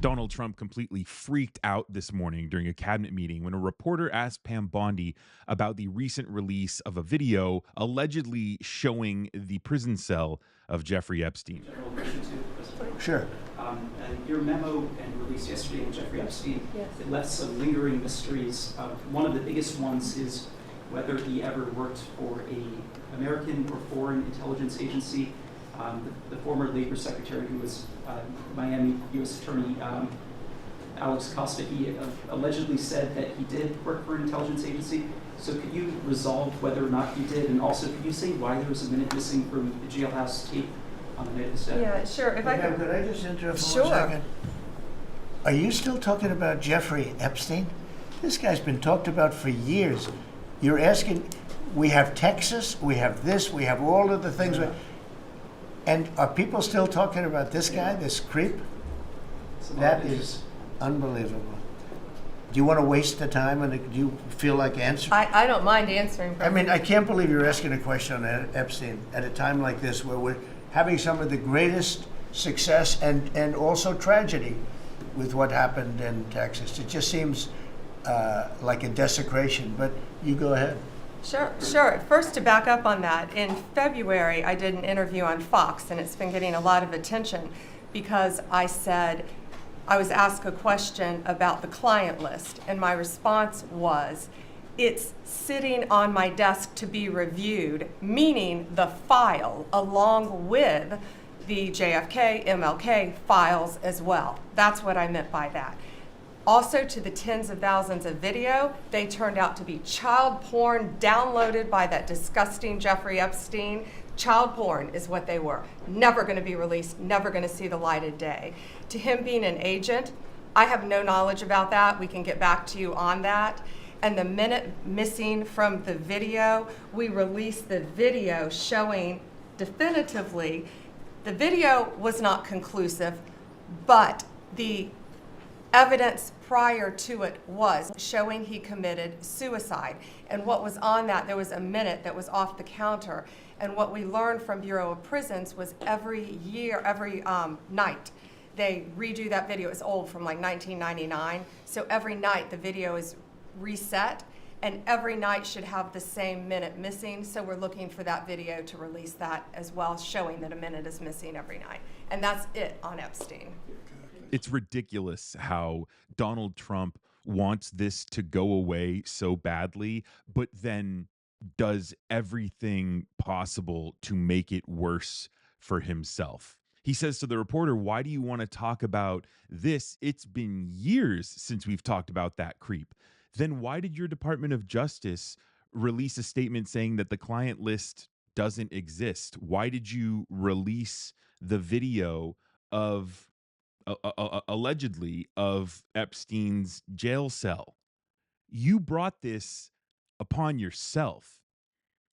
Donald Trump completely freaked out this morning during a cabinet meeting when a reporter asked Pam Bondi about the recent release of a video allegedly showing the prison cell of Jeffrey Epstein. General question to President. Sure. Your memo and release yesterday on Jeffrey Epstein, Yes. it left some lingering mysteries. One of the biggest ones is whether he ever worked for a American or foreign intelligence agency. The former Labor Secretary, who was Miami U.S. Attorney Alex Costa, he allegedly said that he did work for an intelligence agency. So could you resolve whether or not he did? And also, could you say why there was a minute missing from the jailhouse tape on the night of the death? Yeah, sure. If I Could I just interrupt for Sure. 1 second? Are you still talking about Jeffrey Epstein? This guy's been talked about for years. You're asking, we have Texas, we have this, we have all of the things. And are people still talking about this guy, this creep? That is unbelievable. Do you want to waste the time, and do you feel like answering? I don't mind answering. I mean, I can't believe you're asking a question on Epstein at a time like this where we're having some of the greatest success and also tragedy with what happened in Texas. It just seems like a desecration, but you go ahead. Sure. First, to back up on that, in February, I did an interview on Fox, and it's been getting a lot of attention because I said, I was asked a question about the client list, and my response was, it's sitting on my desk to be reviewed, meaning the file along with the JFK, MLK files as well. That's what I meant by that. Also, to the tens of thousands of video, they turned out to be child porn downloaded by that disgusting Jeffrey Epstein. Child porn is what they were. Never going to be released, never going to see the light of day. To him being an agent, I have no knowledge about that. We can get back to you on that. And the minute missing from the video, we released the video showing definitively the video was not conclusive, but the evidence prior to it was showing he committed suicide. And what was on that, there was a minute that was off the counter. And what we learned from Bureau of Prisons was every night, they redo that video. It's old, from like 1999. So every night the video is reset, and every night should have the same minute missing. So we're looking for that video to release that as well, showing that a minute is missing every night. And that's it on Epstein. It's ridiculous how Donald Trump wants this to go away so badly, but then does everything possible to make it worse for himself. He says to the reporter, why do you want to talk about this? It's been years since we've talked about that creep. Then why did your Department of Justice release a statement saying that the client list doesn't exist? Why did you release the video of allegedly of Epstein's jail cell? You brought this upon yourself.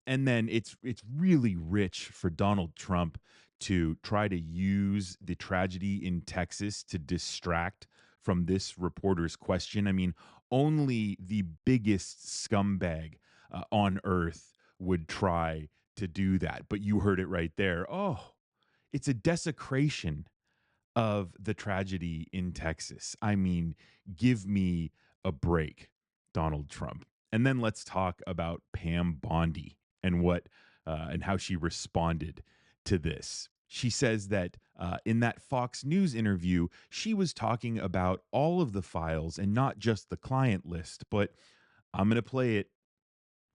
And then it's really rich for Donald Trump to try to use the tragedy in Texas to distract from this reporter's question. I mean, only the biggest scumbag on earth would try to do that. But you heard it right there. Oh, it's a desecration of the tragedy in Texas. I mean, give me a break, Donald Trump. And then let's talk about Pam Bondi and what and how she responded to this. She says that in that Fox News interview, she was talking about all of the files and not just the client list. But I'm going to play it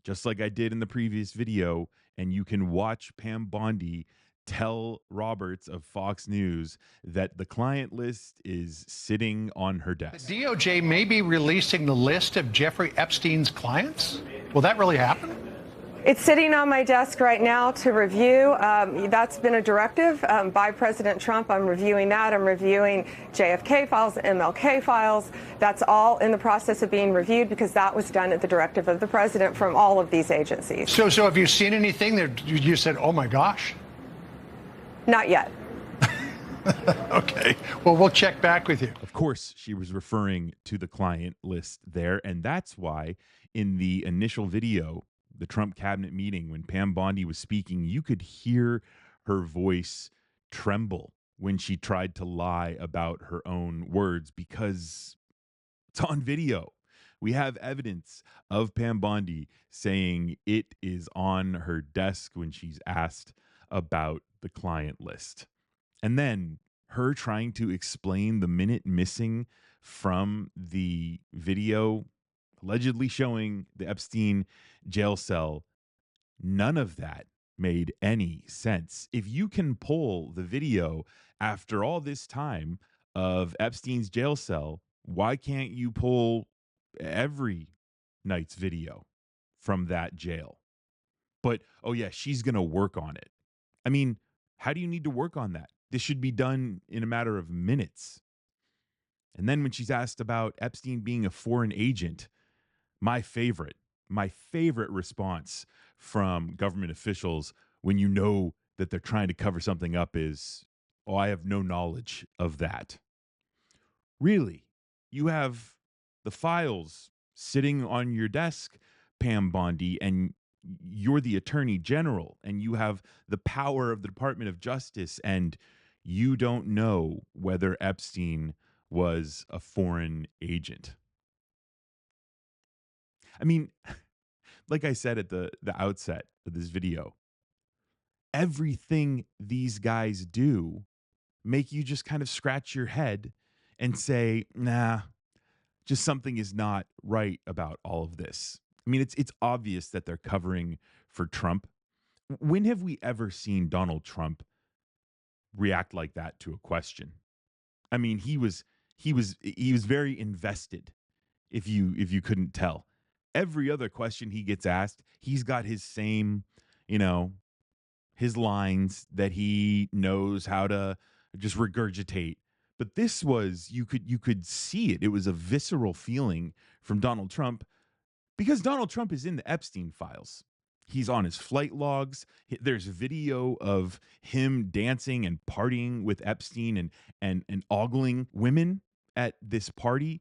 just like I did in the previous video, and you can watch Pam Bondi tell Roberts of Fox News that the client list is sitting on her desk. The DOJ may be releasing the list of Jeffrey Epstein's clients. Will that really happen? It's sitting on my desk right now to review. That's been a directive by President Trump. I'm reviewing that. I'm reviewing JFK files, MLK files. That's all in the process of being reviewed because that was done at the directive of the president from all of these agencies. So have you seen anything that you said, oh my gosh? Not yet. Okay. Well, we'll check back with you. Of course, she was referring to the client list there. And that's why in the initial video, the Trump cabinet meeting, when Pam Bondi was speaking, you could hear her voice tremble when she tried to lie about her own words because it's on video. We have evidence of Pam Bondi saying it is on her desk when she's asked about the client list. And then her trying to explain the minute missing from the video allegedly showing the Epstein jail cell. None of that made any sense. If you can pull the video after all this time of Epstein's jail cell, why can't you pull every night's video from that jail? But, oh yeah, she's going to work on it. I mean, how do you need to work on that? This should be done in a matter of minutes. And then when she's asked about Epstein being a foreign agent, my favorite response from government officials when you know that they're trying to cover something up is, oh, I have no knowledge of that. Really? You have the files sitting on your desk, Pam Bondi, and you're the attorney general, and you have the power of the Department of Justice, and you don't know whether Epstein was a foreign agent. I mean, like I said at the outset of this video, everything these guys do make you just kind of scratch your head and say, nah, just something is not right about all of this. I mean, it's obvious that they're covering for Trump. When have we ever seen Donald Trump react like that to a question? I mean, he was very invested, if you couldn't tell. Every other question he gets asked, he's got his same, his lines that he knows how to just regurgitate. But this was, you could see it. It was a visceral feeling from Donald Trump because Donald Trump is in the Epstein files. He's on his flight logs. There's video of him dancing and partying with Epstein and ogling women at this party.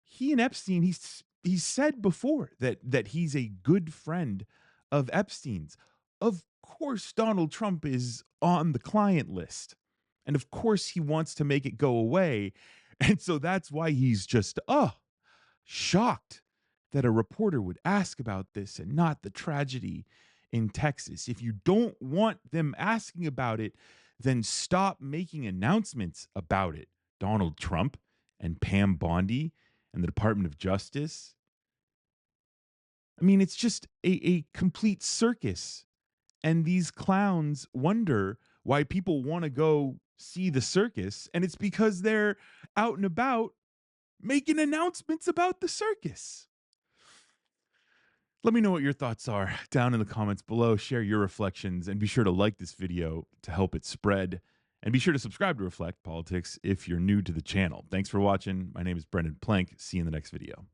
He and Epstein, he's said before that he's a good friend of Epstein's. Of course, Donald Trump is on the client list. And of course, he wants to make it go away. And so that's why he's just, shocked that a reporter would ask about this and not the tragedy in Texas. If you don't want them asking about it, then stop making announcements about it. Donald Trump and Pam Bondi and the Department of Justice. I mean, it's just a complete circus. And these clowns wonder why people want to go see the circus. And it's because they're out and about making announcements about the circus. Let me know what your thoughts are down in the comments below. Share your reflections and be sure to like this video to help it spread. And be sure to subscribe to Reflect Politics if you're new to the channel. Thanks for watching. My name is Brendan Plank. See you in the next video.